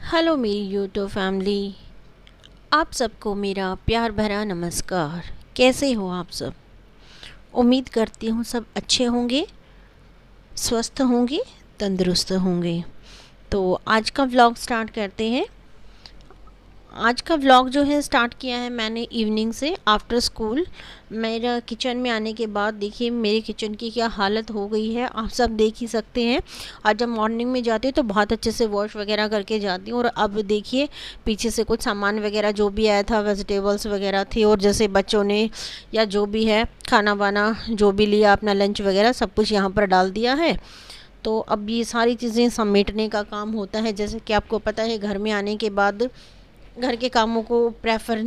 Hello मेरी YouTube family. आप सबको मेरा प्यार भरा नमस्कार। कैसे हो आप सब? उम्मीद करती हूँ सब अच्छे होंगे, स्वस्थ होंगे, तंदुरुस्त होंगे। तो आज का व्लॉग स्टार्ट करते हैं। आज का व्लॉग जो है स्टार्ट किया है मैंने इवनिंग से, आफ्टर स्कूल। मेरा किचन में आने के बाद देखिए मेरे किचन की क्या हालत हो गई है, आप सब देख ही सकते हैं। और जब मॉर्निंग में जाती हूँ तो बहुत अच्छे से वॉश वगैरह करके जाती हूँ। और अब देखिए पीछे से कुछ सामान वगैरह जो भी आया था, वेजिटेबल्स वगैरह थी, और जैसे बच्चों ने या जो भी है खाना वाना जो भी लिया, अपना लंच वगैरह सब कुछ यहाँ पर डाल दिया है। तो अब ये सारी चीज़ें समेटने का काम होता है। जैसे कि आपको पता है घर में आने के बाद घर के कामों को प्रेफर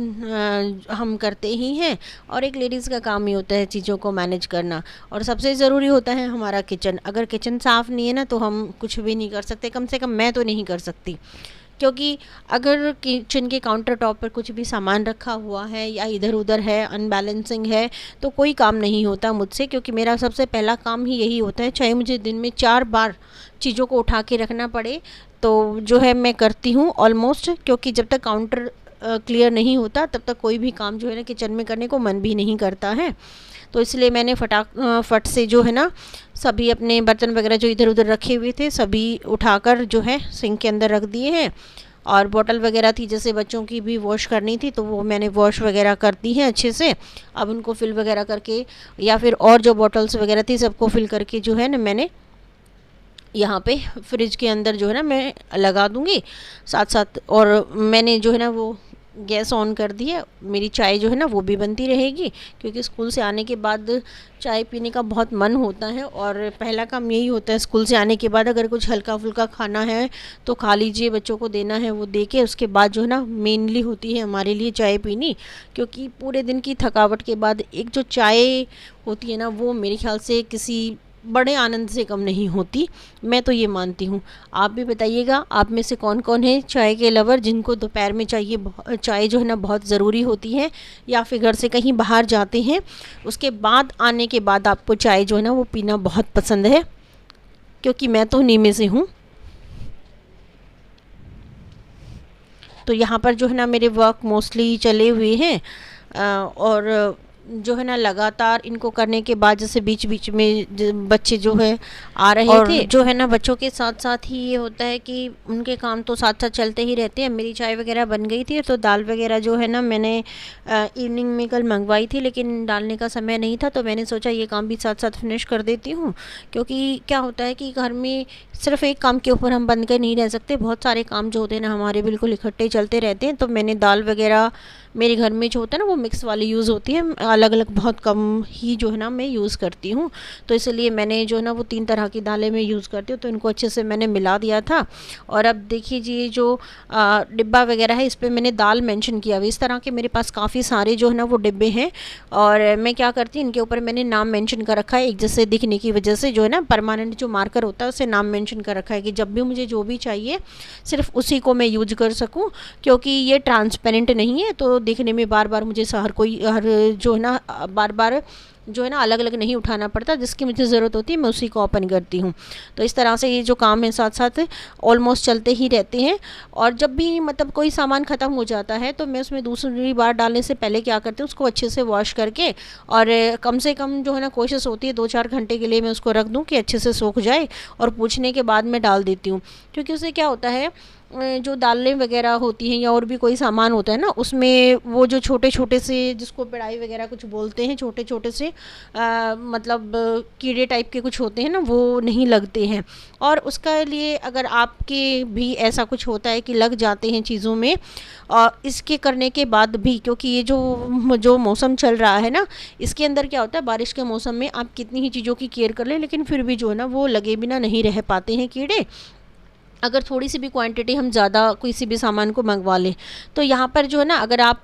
हम करते ही हैं, और एक लेडीज़ का काम ही होता है चीज़ों को मैनेज करना। और सबसे ज़रूरी होता है हमारा किचन। अगर किचन साफ़ नहीं है ना तो हम कुछ भी नहीं कर सकते, कम से कम मैं तो नहीं कर सकती। क्योंकि अगर किचन के काउंटर टॉप पर कुछ भी सामान रखा हुआ है या इधर उधर है, अनबैलेंसिंग है, तो कोई काम नहीं होता मुझसे। क्योंकि मेरा सबसे पहला काम ही यही होता है, चाहे मुझे दिन में 4 बार चीज़ों को उठा के रखना पड़े तो जो है मैं करती हूँ ऑलमोस्ट। क्योंकि जब तक काउंटर क्लियर नहीं होता तब तक कोई भी काम जो है ना किचन में करने को मन भी नहीं करता है। तो इसलिए मैंने फट से जो है ना सभी अपने बर्तन वगैरह जो इधर उधर रखे हुए थे सभी उठाकर जो है सिंक के अंदर रख दिए हैं। और बॉटल वगैरह थी जैसे बच्चों की भी वॉश करनी थी तो वो मैंने वॉश वगैरह कर दी है अच्छे से। अब उनको फिल वगैरह करके, या फिर और जो बॉटल्स वगैरह थी सबको फिल करके जो है ना मैंने यहाँ पे फ्रिज के अंदर जो है ना मैं लगा दूँगी साथ साथ। और मैंने जो है ना वो गैस ऑन कर दी है। मेरी चाय जो है ना वो भी बनती रहेगी, क्योंकि स्कूल से आने के बाद चाय पीने का बहुत मन होता है। और पहला काम यही होता है स्कूल से आने के बाद, अगर कुछ हल्का फुल्का खाना है तो खा लीजिए, बच्चों को देना है वो दे के, उसके बाद जो है ना मेनली होती है हमारे लिए चाय पीनी। क्योंकि पूरे दिन की थकावट के बाद एक जो चाय होती है ना वो मेरे ख्याल से किसी बड़े आनंद से कम नहीं होती, मैं तो ये मानती हूँ। आप भी बताइएगा आप में से कौन कौन है चाय के लवर, जिनको दोपहर में चाहिए चाय जो है ना बहुत ज़रूरी होती है, या फिर घर से कहीं बाहर जाते हैं उसके बाद आने के बाद आपको चाय जो है ना वो पीना बहुत पसंद है। क्योंकि मैं तो उन्हीं में से हूँ। तो यहाँ पर जो है ना मेरे वर्क मोस्टली चले हुए हैं। और जो है ना लगातार इनको करने के बाद जैसे बीच बीच में बच्चे जो है आ रहे और थे, जो है ना बच्चों के साथ साथ ही ये होता है कि उनके काम तो साथ साथ चलते ही रहते हैं। मेरी चाय वगैरह बन गई थी तो दाल वगैरह जो है ना मैंने इवनिंग में कल मंगवाई थी, लेकिन डालने का समय नहीं था तो मैंने सोचा ये काम भी साथ साथ फिनिश कर देती हूँ। क्योंकि क्या होता है कि घर में सिर्फ एक काम के ऊपर हम बंद कर नहीं रह सकते, बहुत सारे काम जो होते हैं ना हमारे बिल्कुल इकट्ठे चलते रहते हैं। तो मैंने दाल वगैरह मेरे घर में जो होता है ना वो मिक्स वाली यूज़ होती है, अलग अलग बहुत कम ही जो है ना मैं यूज़ करती हूँ। तो इसलिए मैंने जो है ना वो 3 तरह की दालें मैं यूज़ करती हूँ, तो इनको अच्छे से मैंने मिला दिया था। और अब देखिए जी जो डिब्बा वगैरह है इस पर मैंने दाल मेंशन किया हुआ। इस तरह के मेरे पास काफ़ी सारे जो है ना वो डिब्बे हैं। और मैं क्या करती हूँ इनके ऊपर मैंने नाम मेंशन कर रखा है, एक जैसे दिखने की वजह से जो है ना परमानेंट जो मार्कर होता है उसे नाम मेंशन कर रखा है कि जब भी मुझे जो भी चाहिए सिर्फ उसी को मैं यूज कर सकूँ। क्योंकि ये ट्रांसपेरेंट नहीं है तो देखने में बार बार मुझे हर जो है ना बार बार जो है ना अलग अलग नहीं उठाना पड़ता, जिसकी मुझे ज़रूरत होती है मैं उसी को ओपन करती हूँ। तो इस तरह से ये जो काम है साथ साथ ऑलमोस्ट चलते ही रहते हैं। और जब भी मतलब कोई सामान ख़त्म हो जाता है तो मैं उसमें दूसरी बार डालने से पहले क्या करती हूँ उसको अच्छे से वॉश करके, और कम से कम जो है ना कोशिश होती है 2-4 घंटे के लिए मैं उसको रख दूँ कि अच्छे से सूख जाए, और पूछने के बाद मैं डाल देती हूँ। क्योंकि उससे क्या होता है जो दालें वगैरह होती हैं या और भी कोई सामान होता है ना उसमें वो जो छोटे छोटे से जिसको पिड़ाई वगैरह कुछ बोलते हैं, छोटे छोटे से मतलब कीड़े टाइप के कुछ होते हैं ना वो नहीं लगते हैं। और उसका लिए अगर आपके भी ऐसा कुछ होता है कि लग जाते हैं चीज़ों में, और इसके करने के बाद भी, क्योंकि ये जो जो मौसम चल रहा है ना इसके अंदर क्या होता है बारिश के मौसम में आप कितनी ही चीज़ों की केयर कर लें लेकिन फिर भी जो है ना वो लगे बिना नहीं रह पाते हैं कीड़े, अगर थोड़ी सी भी क्वांटिटी हम ज़्यादा किसी भी सामान को मंगवा लें। तो यहाँ पर जो है ना अगर आप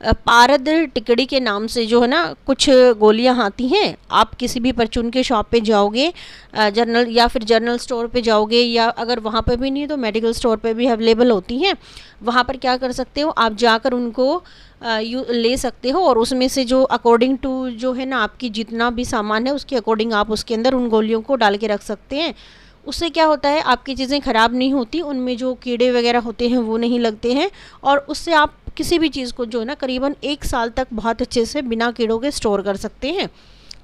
पारद टिकड़ी के नाम से जो है ना कुछ गोलियाँ आती हैं, आप किसी भी परचून के शॉप पे जाओगे, जनरल या फिर जनरल स्टोर पे जाओगे, या अगर वहाँ पे भी नहीं तो मेडिकल स्टोर पे भी अवेलेबल होती हैं। वहाँ पर क्या कर सकते हो आप जाकर उनको ले सकते हो, और उसमें से जो अकॉर्डिंग टू जो है ना आपकी जितना भी सामान है उसके अकॉर्डिंग आप उसके अंदर उन गोलियों को डाल के रख सकते हैं। उससे क्या होता है, आपकी चीज़ें ख़राब नहीं होती, उनमें जो कीड़े वगैरह होते हैं वो नहीं लगते हैं, और उससे आप किसी भी चीज़ को जो है ना करीबन 1 साल तक बहुत अच्छे से बिना कीड़ों के स्टोर कर सकते हैं।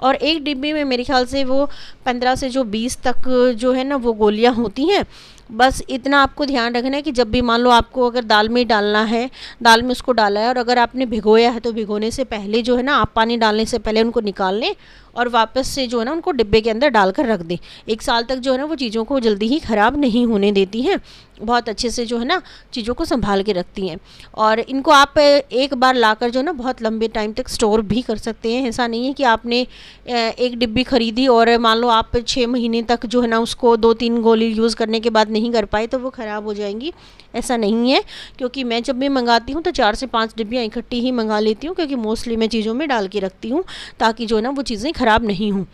और एक डिब्बे में मेरे ख्याल से वो 15 से जो 20 तक जो है ना वो गोलियां होती हैं। बस इतना आपको ध्यान रखना है कि जब भी मान लो आपको अगर दाल में डालना है, दाल में उसको डाला है, और अगर आपने भिगोया है तो भिगोने से पहले जो है ना आप पानी डालने से पहले उनको निकाल लें और वापस से जो है ना उनको डिब्बे के अंदर डालकर रख दें। 1 साल तक जो है ना वो चीज़ों को जल्दी ही ख़राब नहीं होने देती हैं, बहुत अच्छे से जो है ना चीज़ों को संभाल के रखती हैं। और इनको आप एक बार लाकर जो है ना बहुत लंबे टाइम तक स्टोर भी कर सकते हैं। ऐसा नहीं है कि आपने एक डिब्बी ख़रीदी और मान लो आप 6 महीने तक जो है ना उसको 2-3 गोली यूज़ करने के बाद नहीं कर पाए तो वो ख़राब हो जाएंगी, ऐसा नहीं है। क्योंकि मैं जब भी मंगाती हूँ तो 4 से 5 डिब्बियाँ इकट्ठी ही मंगा लेती हूँ, क्योंकि मोस्टली मैं चीज़ों में डाल के रखती हूँ ताकि जो है ना वो चीज़ें ख़राब नहीं हों।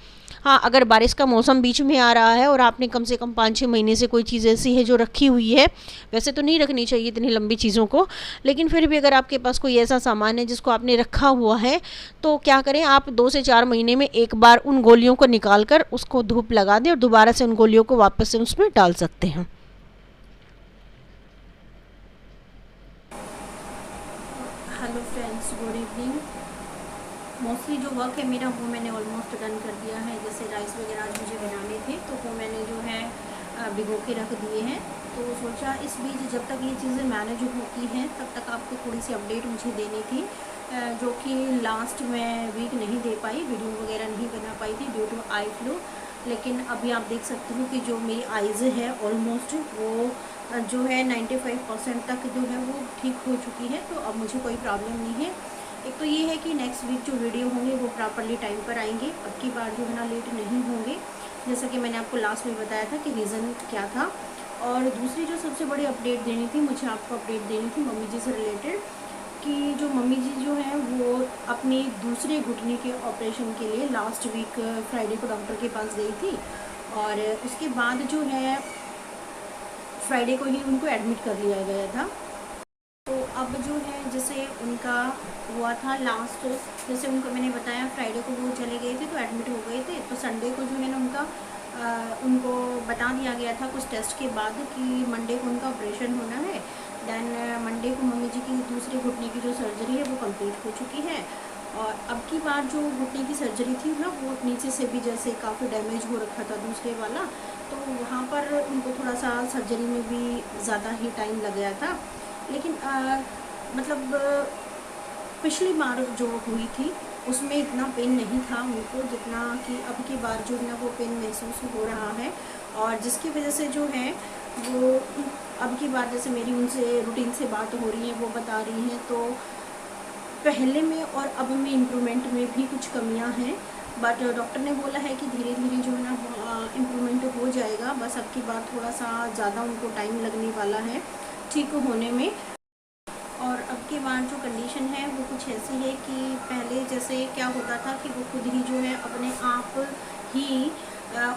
हाँ, अगर बारिश का मौसम बीच में आ रहा है और आपने कम से कम 5-6 महीने से कोई चीज़ ऐसी है जो रखी हुई है, वैसे तो नहीं रखनी चाहिए इतनी लंबी चीज़ों को, लेकिन फिर भी अगर आपके पास कोई ऐसा सामान है जिसको आपने रखा हुआ है, तो क्या करें, आप 2 से 4 महीने में एक बार उन गोलियों को निकाल कर उसको धूप लगा दें और दोबारा से उन गोलियों को वापस से उसमें डाल सकते हैं। Hello friends, good evening. Mostly जो वर्क है मेरा वो मैंने ऑलमोस्ट डन कर दिया है। जैसे राइस वगैरह आज मुझे बनाने थे तो वो मैंने जो है भिगो के रख दिए हैं। तो सोचा इस बीच जब तक ये चीज़ें मैनेज होती हैं तब तक आपको थोड़ी सी अपडेट मुझे देनी थी, जो कि लास्ट में वीक नहीं दे पाई, वीडियो वगैरह नहीं बना पाई थी ड्यू टू आई फ्लू। लेकिन अभी आप देख सकते हो कि जो मेरी आइज़ है ऑलमोस्ट वो जो है 95% तक जो है वो ठीक हो चुकी है, तो अब मुझे कोई प्रॉब्लम नहीं है। एक तो ये है कि नेक्स्ट वीक जो वीडियो होंगे वो प्रॉपरली टाइम पर आएंगे, अब की बार जो है ना लेट नहीं होंगे, जैसा कि मैंने आपको लास्ट में बताया था कि रीज़न क्या था। और दूसरी जो सबसे बड़ी अपडेट देनी थी, मुझे आपको अपडेट देनी थी मम्मी जी से रिलेटेड, कि जो मम्मी जी जो हैं वो अपनी दूसरे घुटने के ऑपरेशन के लिए लास्ट वीक फ्राइडे को डॉक्टर के पास गई थी, और उसके बाद जो है फ्राइडे को ही उनको एडमिट कर लिया गया था। तो अब जो है जैसे उनका हुआ था लास्ट, जैसे उनको मैंने बताया फ्राइडे को वो चले गए थे तो एडमिट हो गए थे, तो संडे को जो है ना उनको बता दिया गया था कुछ टेस्ट के बाद कि मंडे को उनका ऑपरेशन होना है। दैन मंडे को मम्मी जी की दूसरे घुटने की जो सर्जरी है वो कंप्लीट हो चुकी है। और अब की बार जो घुटने की सर्जरी थी ना वो नीचे से भी जैसे काफ़ी डैमेज हो रखा था दूसरे वाला, तो वहाँ पर उनको थोड़ा सा सर्जरी में भी ज़्यादा ही टाइम लग गया था। लेकिन मतलब पिछली बार जो हुई थी उसमें इतना पेन नहीं था उनको जितना कि अब की बार जो है ना वो पेन महसूस हो रहा है, और जिसकी वजह से जो है वो अब की बार जैसे मेरी उनसे रूटीन से बात हो रही है, वो बता रही हैं तो पहले में और अब में इम्प्रूवमेंट में भी कुछ कमियां हैं, बट डॉक्टर ने बोला है कि धीरे धीरे जो है ना इम्प्रूवमेंट हो जाएगा। बस अब की बार थोड़ा सा ज़्यादा उनको टाइम लगने वाला है ठीक होने में। और अब की बार जो कंडीशन है वो कुछ ऐसी है कि पहले जैसे क्या होता था कि वो खुद ही जो है अपने आप ही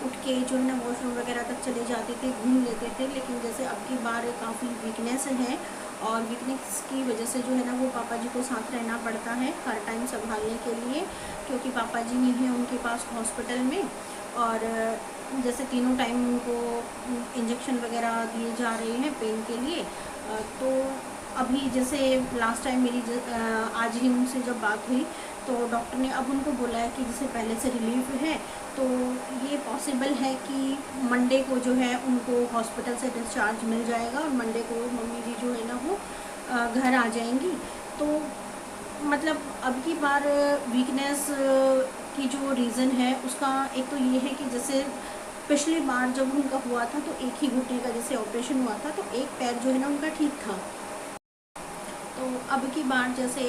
उठ के जो है ना वॉशरूम वगैरह तक चले जाते थे, घूम लेते थे, लेकिन जैसे अब की बार काफ़ी वीकनेस है, और वीकनेस की वजह से जो है ना वो पापा जी को साथ रहना पड़ता है हर टाइम संभालने के लिए, क्योंकि पापा जी नहीं हैं उनके पास हॉस्पिटल में, और जैसे तीनों टाइम उनको इंजेक्शन वगैरह दिए जा रहे हैं पेन के लिए। तो अभी जैसे लास्ट टाइम मेरी आज ही उनसे जब बात हुई तो डॉक्टर ने अब उनको बोला है कि जैसे पहले से रिलीफ है तो ये पॉसिबल है कि मंडे को जो है उनको हॉस्पिटल से डिस्चार्ज मिल जाएगा और मंडे को मम्मी जी जो है ना वो घर आ जाएंगी। तो मतलब अब की बार वीकनेस की जो रीज़न है उसका एक तो ये है कि जैसे पिछली बार जब उनका हुआ था तो एक ही घुटने का जैसे ऑपरेशन हुआ था तो एक पैर जो है ना उनका ठीक था, तो अब की बार जैसे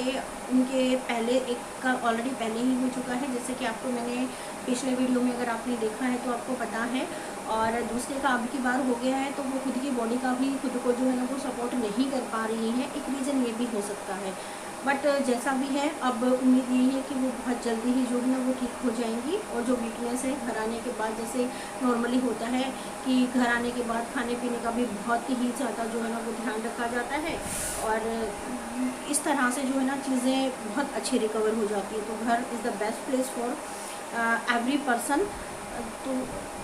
उनके पहले एक का ऑलरेडी पहले ही हो चुका है, जैसे कि आपको मैंने पिछले वीडियो में अगर आपने देखा है तो आपको पता है, और दूसरे का अब की बार हो गया है तो वो खुद की बॉडी का भी खुद को जो है ना वो सपोर्ट नहीं कर पा रही है, एक रीज़न ये भी हो सकता है। बट जैसा भी है अब उम्मीद यही है कि वो बहुत जल्दी ही जो है ना वो ठीक हो जाएंगी, और जो वीकनेस है घर आने के बाद जैसे नॉर्मली होता है कि घर आने के बाद खाने पीने का भी बहुत ही ज़्यादा जो है ना वो ध्यान रखा जाता है, और इस तरह से जो है ना चीज़ें बहुत अच्छी रिकवर हो जाती है। तो घर is the best place for every person तो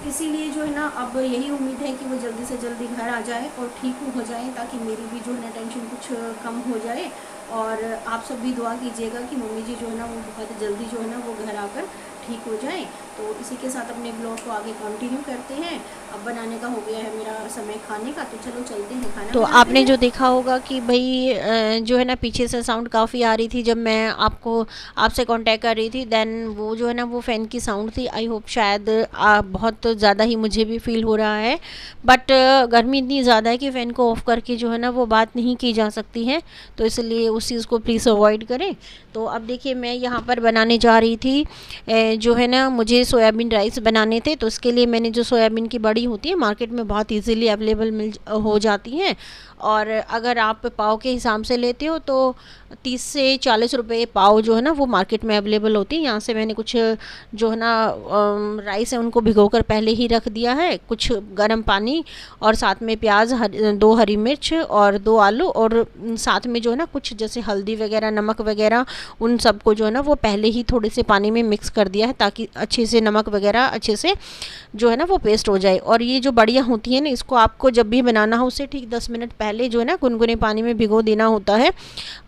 इसीलिए जो है ना अब यही उम्मीद है कि वो जल्दी से जल्दी घर आ जाए और ठीक हो जाए, ताकि मेरी भी जो है ना टेंशन कुछ कम हो जाए। और आप सब भी दुआ कीजिएगा कि मम्मी जी जो है ना वो बहुत जल्दी जो है ना वो घर आकर ठीक हो जाए। तो इसी के साथ अपने ब्लॉग को आगे कंटिन्यू करते हैं। अब बनाने का हो गया है मेरा समय खाने का, तो चलो चलते हैं खाना तो बनाते आपने हैं। जो देखा होगा कि भाई जो है ना पीछे से साउंड काफ़ी आ रही थी जब मैं आपसे कांटेक्ट कर रही थी, देन वो जो है ना वो फ़ैन की साउंड थी। आई होप शायद बहुत ज़्यादा ही मुझे भी फील हो रहा है, बट गर्मी इतनी ज़्यादा है कि फ़ैन को ऑफ़ करके जो है ना वो बात नहीं की जा सकती है, तो इसलिए उस चीज़ को प्लीज़ अवॉइड करें। तो अब देखिए मैं यहाँ पर बनाने जा रही थी जो है ना मुझे सोयाबीन राइस बनाने थे। तो उसके लिए मैंने जो सोयाबीन की बड़ी होती है मार्केट में बहुत इजीली अवेलेबल हो जाती हैं, और अगर आप पाव के हिसाब से लेते हो तो 30 से 40 रुपए पाव जो है ना वो मार्केट में अवेलेबल होती है। यहाँ से मैंने कुछ जो है ना राइस है उनको भिगोकर पहले ही रख दिया है, कुछ गर्म पानी और साथ में प्याज, 2 हरी मिर्च और 2 आलू, और साथ में जो है ना कुछ जैसे हल्दी वगैरह, नमक वगैरह, उन सबको जो है ना वो पहले ही थोड़े से पानी में मिक्स कर दिया है, ताकि अच्छे से नमक वगैरह अच्छे से जो है ना वो पेस्ट हो जाए। और ये जो बड़ियाँ होती हैं ना, इसको आपको जब भी बनाना हो उससे ठीक 10 मिनट पहले जो है ना गुनगुने पानी में भिगो देना होता है।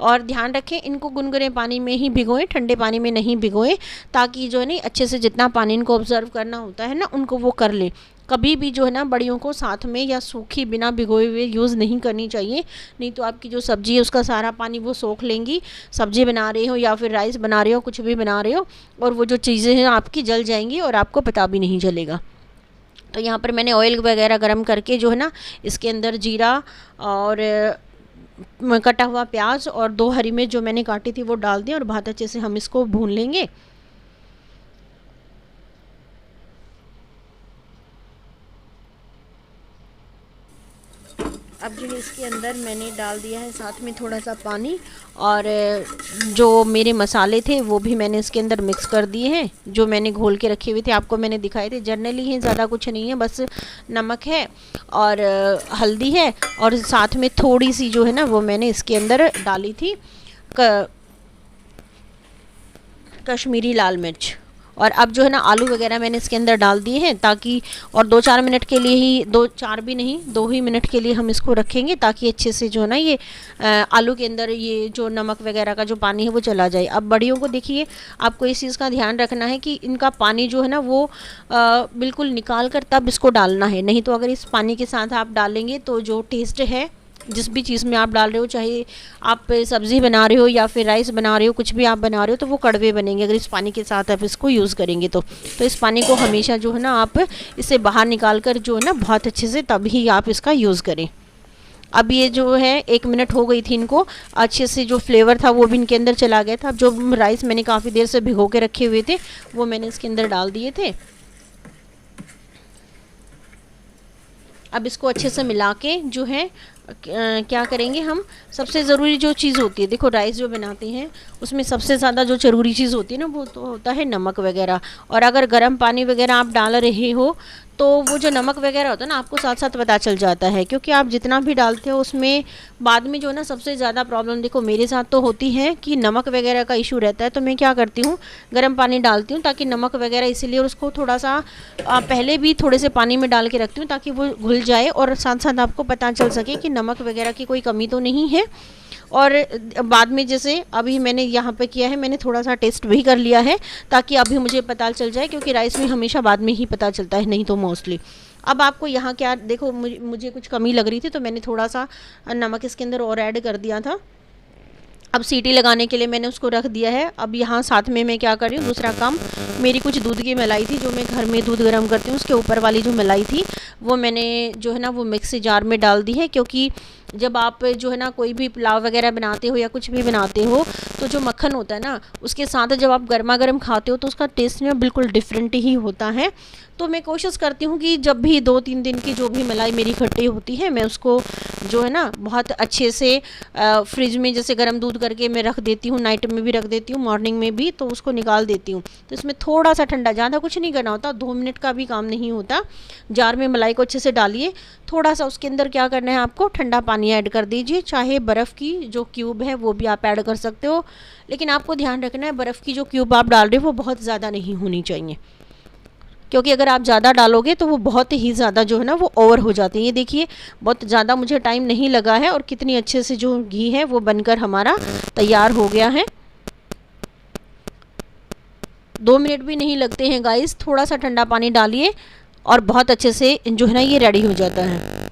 और ध्यान रखें इनको गुनगुने पानी में ही भिगोएं, ठंडे पानी में नहीं भिगोएं, ताकि जो है ना अच्छे से जितना पानी इनको ऑब्जर्व करना होता है ना उनको वो कर ले। कभी भी जो है ना बड़ियों को साथ में या सूखी बिना भिगोए हुए यूज़ नहीं करनी चाहिए, नहीं तो आपकी जो सब्ज़ी है उसका सारा पानी वो सोख लेंगी। सब्ज़ी बना रहे हो या फिर राइस बना रहे हो, कुछ भी बना रहे हो, और वो जो चीज़ें हैं आपकी जल जाएंगी और आपको पता भी नहीं चलेगा। तो यहाँ पर मैंने ऑयल वगैरह गरम करके जो है ना इसके अंदर जीरा और कटा हुआ प्याज और 2 हरी मिर्च जो मैंने काटी थी वो डाल दिया, और बहुत अच्छे से हम इसको भून लेंगे। अब जो है इसके अंदर मैंने डाल दिया है साथ में थोड़ा सा पानी, और जो मेरे मसाले थे वो भी मैंने इसके अंदर मिक्स कर दिए हैं, जो मैंने घोल के रखे हुए थे आपको मैंने दिखाए थे। जनरली है, ज़्यादा कुछ नहीं है, बस नमक है और हल्दी है, और साथ में थोड़ी सी जो है ना वो मैंने इसके अंदर डाली थी कश्मीरी लाल मिर्च। और अब जो है ना आलू वगैरह मैंने इसके अंदर डाल दिए हैं, ताकि और 2-4 मिनट के लिए ही, 2-4 भी नहीं 2 ही मिनट के लिए हम इसको रखेंगे, ताकि अच्छे से जो है ना ये आलू के अंदर ये जो नमक वगैरह का जो पानी है वो चला जाए। अब बड़ियों को देखिए, आपको इस चीज़ का ध्यान रखना है कि इनका पानी जो है ना वो बिल्कुल निकाल कर तब इसको डालना है, नहीं तो अगर इस पानी के साथ आप डालेंगे तो जो टेस्ट है जिस भी चीज़ में आप डाल रहे हो, चाहे आप सब्ज़ी बना रहे हो या फिर राइस बना रहे हो, कुछ भी आप बना रहे हो, तो वो कड़वे बनेंगे अगर इस पानी के साथ आप इसको यूज़ करेंगे तो इस पानी को हमेशा जो है ना आप इसे बाहर निकाल कर जो है ना बहुत अच्छे से तभी आप इसका यूज़ करें। अब ये जो है 1 मिनट हो गई थी, इनको अच्छे से जो फ्लेवर था वो भी इनके अंदर चला गया था। अब जो राइस मैंने काफ़ी देर से भिगो के रखे हुए थे वो मैंने इसके अंदर डाल दिए थे। अब इसको अच्छे से मिला के जो है क्या करेंगे हम, सबसे ज़रूरी जो चीज़ होती है, देखो राइस जो बनाते हैं उसमें सबसे ज़्यादा जो ज़रूरी चीज़ होती है ना वो तो होता है नमक वगैरह। और अगर गर्म पानी वगैरह आप डाल रहे हो तो वो जो नमक वगैरह होता है ना आपको साथ साथ पता चल जाता है, क्योंकि आप जितना भी डालते हो उसमें बाद में जो है ना सबसे ज़्यादा प्रॉब्लम देखो मेरे साथ तो होती है कि नमक वगैरह का इशू रहता है। तो मैं क्या करती हूँ, गर्म पानी डालती हूँ ताकि नमक वगैरह, इसीलिए, और उसको थोड़ा सा पहले भी थोड़े से पानी में डाल के रखती हूँ ताकि वो घुल जाए और साथ साथ आपको पता चल सके कि नमक वगैरह की कोई कमी तो नहीं है। और बाद में जैसे अभी मैंने यहाँ पे किया है, मैंने थोड़ा सा टेस्ट भी कर लिया है ताकि अभी मुझे पता चल जाए, क्योंकि राइस में हमेशा बाद में ही पता चलता है, नहीं तो मोस्टली। अब आपको यहाँ क्या देखो, मुझे कुछ कमी लग रही थी तो मैंने थोड़ा सा नमक इसके अंदर और ऐड कर दिया था। अब सीटी लगाने के लिए मैंने उसको रख दिया है। अब यहाँ साथ में मैं क्या कर रही हूँ, दूसरा काम, मेरी कुछ दूध की मलाई थी जो मैं घर में दूध गर्म करती हूँ, उसके ऊपर वाली जो मलाई थी वो मैंने जो है ना वो मिक्सी जार में डाल दी है। क्योंकि जब आप जो है ना कोई भी पुलाव वगैरह बनाते हो या कुछ भी बनाते हो तो जो मक्खन होता है ना उसके साथ जब आप गर्मा गर्म खाते हो तो उसका टेस्ट ना बिल्कुल डिफरेंट ही होता है। तो मैं कोशिश करती हूँ कि जब भी 2-3 दिन की जो भी मलाई मेरी इकट्ठी होती है मैं उसको जो है ना बहुत अच्छे से फ्रिज में जैसे गर्म दूध करके मैं रख देती हूँ, नाइट में भी रख देती हूँ, मॉर्निंग में भी, तो उसको निकाल देती हूँ। तो इसमें थोड़ा सा ठंडा, ज़्यादा कुछ नहीं करना होता, 2 मिनट का भी काम नहीं होता। जार में मलाई को अच्छे से डालिए, थोड़ा सा उसके अंदर क्या करना है आपको, ठंडा पानी ऐड कर दीजिए, चाहे बर्फ़ की जो क्यूब है वो भी आप ऐड कर सकते हो, लेकिन आपको ध्यान रखना है बर्फ़ की जो क्यूब आप डाल रहे हो वो बहुत ज़्यादा नहीं होनी चाहिए। क्योंकि अगर आप ज़्यादा डालोगे तो वो बहुत ही ज़्यादा जो है ना वो ओवर हो जाती है। ये देखिए बहुत ज़्यादा मुझे टाइम नहीं लगा है और कितनी अच्छे से जो घी है वो बनकर हमारा तैयार हो गया है। 2 मिनट भी नहीं लगते हैं गाइस। थोड़ा सा ठंडा पानी डालिए और बहुत अच्छे से जो है ना ये रेडी हो जाता है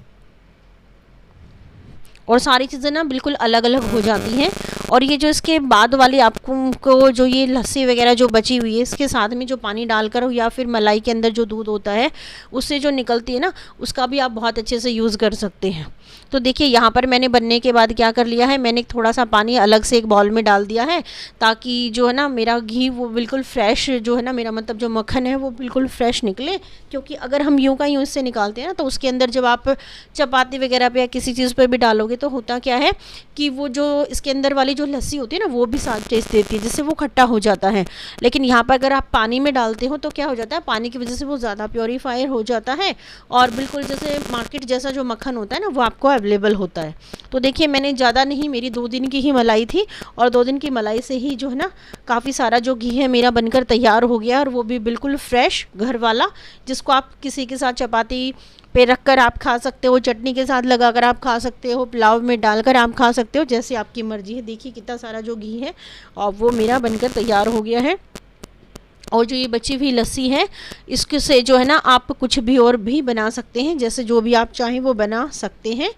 और सारी चीज़ें ना बिल्कुल अलग अलग हो जाती हैं। और ये जो इसके बाद वाली आपको जो ये लस्सी वगैरह जो बची हुई है, इसके साथ में जो पानी डालकर या फिर मलाई के अंदर जो दूध होता है उससे जो निकलती है ना, उसका भी आप बहुत अच्छे से यूज़ कर सकते हैं। तो देखिए यहाँ पर मैंने बनने के बाद क्या कर लिया है, मैंने थोड़ा सा पानी अलग से एक बाउल में डाल दिया है ताकि जो है ना मेरा घी वो बिल्कुल फ्रेश जो है ना, मेरा मतलब जो मक्खन है वो बिल्कुल फ्रेश निकले। क्योंकि अगर हम यूँ का यूँ इससे निकालते हैं ना, तो उसके अंदर जब आप चपाती वगैरह पे या किसी चीज़ पर भी डालोगे तो होता क्या है कि वो जो इसके अंदर वाली जो लस्सी होती है ना वो भी साथ टेस्ट देती है, जिससे वो खट्टा हो जाता है। लेकिन यहाँ पर अगर आप पानी में डालते हो तो क्या हो जाता है, पानी की वजह से वो ज़्यादा प्योरीफायर हो जाता है और बिल्कुल जैसे मार्केट जैसा जो मक्खन होता है ना वो आपको अवेलेबल होता है। तो देखिए मैंने ज़्यादा नहीं, मेरी 2 दिन की ही मलाई थी और 2 दिन की मलाई से ही जो है ना काफ़ी सारा जो घी है मेरा बनकर तैयार हो गया और वो भी बिल्कुल फ्रेश घर वाला, जिसको आप किसी के साथ चपाती पे रख कर आप खा सकते हो, चटनी के साथ लगाकर आप खा सकते हो, पुलाव में डालकर आप खा सकते हो, जैसे आपकी मर्जी है। देखिए कितना सारा जो घी है और वो मेरा बनकर तैयार हो गया है। और जो ये बची हुई लस्सी है इसके से जो है ना आप कुछ भी और भी बना सकते हैं, जैसे जो भी आप चाहें वो बना सकते हैं।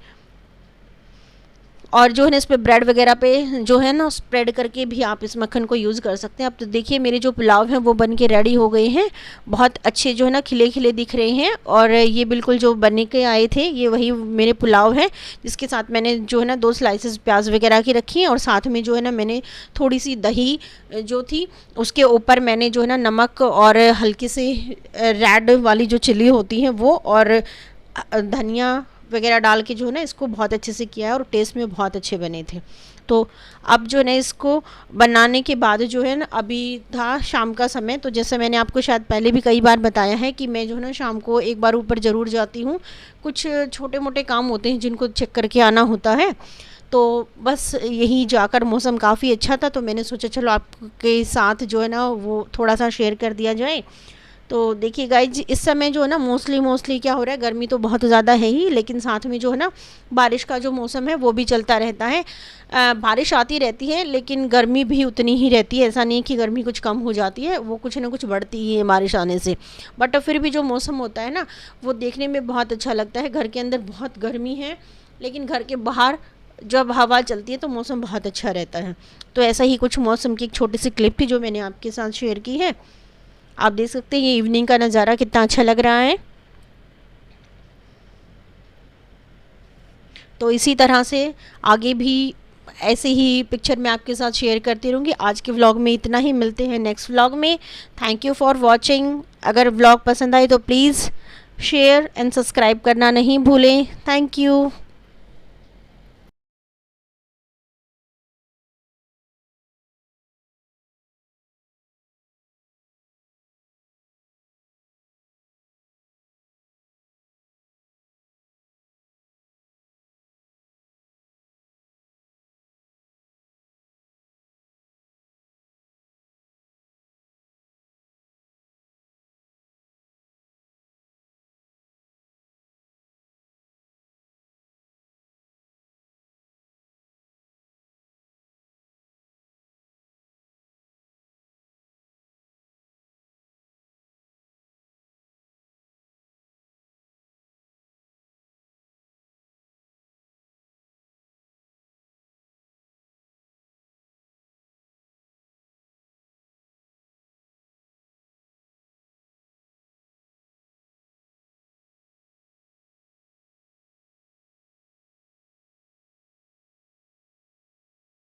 और जो है ना इस पर ब्रेड वगैरह पे जो है ना स्प्रेड करके भी आप इस मक्खन को यूज़ कर सकते हैं। अब तो देखिए मेरे जो पुलाव हैं वो बन के रेडी हो गए हैं, बहुत अच्छे जो है ना खिले खिले दिख रहे हैं। और ये बिल्कुल जो बन के आए थे ये वही मेरे पुलाव हैं, जिसके साथ मैंने जो है ना 2 स्लाइसेस प्याज वगैरह की रखी हैं और साथ में जो है ना मैंने थोड़ी सी दही जो थी उसके ऊपर मैंने जो है ना नमक और हल्की सी रेड वाली जो चिली होती है वो और धनिया वगैरह डाल के जो है ना इसको बहुत अच्छे से किया है और टेस्ट में बहुत अच्छे बने थे। तो अब जो है ना इसको बनाने के बाद जो है ना अभी था शाम का समय, तो जैसे मैंने आपको शायद पहले भी कई बार बताया है कि मैं जो है ना शाम को एक बार ऊपर ज़रूर जाती हूँ, कुछ छोटे मोटे काम होते हैं जिनको चेक करके आना होता है। तो बस यही जाकर मौसम काफ़ी अच्छा था, तो मैंने सोचा चलो आपके साथ जो है ना वो थोड़ा सा शेयर कर दिया जाए। तो देखिए गाइज इस समय जो है ना मोस्टली क्या हो रहा है, गर्मी तो बहुत ज़्यादा है ही, लेकिन साथ में जो है ना बारिश का जो मौसम है वो भी चलता रहता है। बारिश आती रहती है लेकिन गर्मी भी उतनी ही रहती है, ऐसा नहीं कि गर्मी कुछ कम हो जाती है, वो कुछ ना कुछ बढ़ती ही है बारिश आने से। बट फिर भी जो मौसम होता है ना वो देखने में बहुत अच्छा लगता है। घर के अंदर बहुत गर्मी है लेकिन घर के बाहर जब हवा चलती है तो मौसम बहुत अच्छा रहता है। तो ऐसा ही कुछ मौसम की एक छोटी सी क्लिप थी जो मैंने आपके साथ शेयर की है। आप देख सकते हैं ये इवनिंग का नज़ारा कितना अच्छा लग रहा है। तो इसी तरह से आगे भी ऐसे ही पिक्चर मैं आपके साथ शेयर करती रहूँगी। आज के व्लॉग में इतना ही, मिलते हैं नेक्स्ट व्लॉग में। Thank you for watching. अगर व्लॉग पसंद आए तो प्लीज़ शेयर एंड सब्सक्राइब करना नहीं भूलें। Thank you.